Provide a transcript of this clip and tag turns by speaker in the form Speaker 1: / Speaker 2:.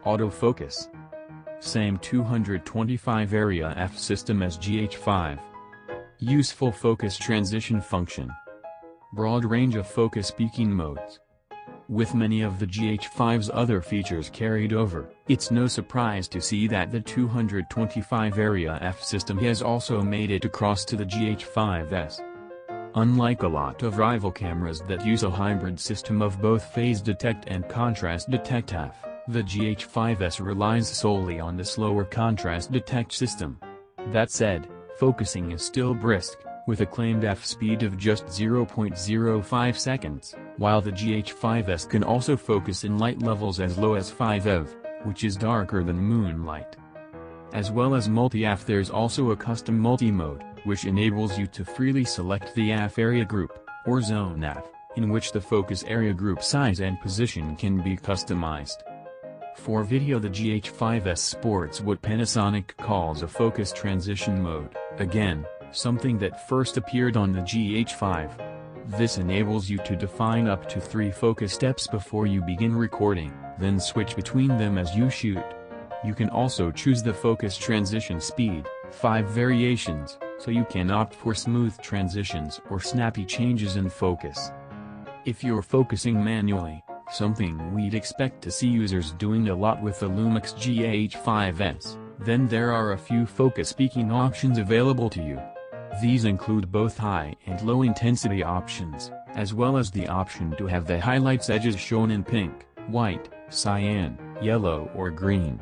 Speaker 1: Autofocus. Same 225 area f system as GH5. Useful focus transition function. Broad range of focus peaking modes. With many of the GH5's other features carried over, it's no surprise to see that the 225 area f system has also made it across to the GH5S. Unlike a lot of rival cameras that use a hybrid system of both phase detect and contrast detect f, the GH5S relies solely on the slower contrast detect system. That said, focusing is still brisk, with a claimed f-speed of just 0.05 seconds, while the GH5S can also focus in light levels as low as 5 eV, which is darker than moonlight. As well as multi-AF, there's also a custom multi-mode, which enables you to freely select the AF area group, or zone AF, in which the focus area group size and position can be customized. For video, the GH5S sports what Panasonic calls a focus transition mode, again, something that first appeared on the GH5. This enables you to define up to 3 focus steps before you begin recording, then switch between them as you shoot. You can also choose the focus transition speed, 5 variations, so you can opt for smooth transitions or snappy changes in focus. If you're focusing manually, something we'd expect to see users doing a lot with the Lumix GH5S, then there are a few focus peaking options available to you. These include both high and low intensity options, as well as the option to have the highlights edges shown in pink, white, cyan, yellow or green.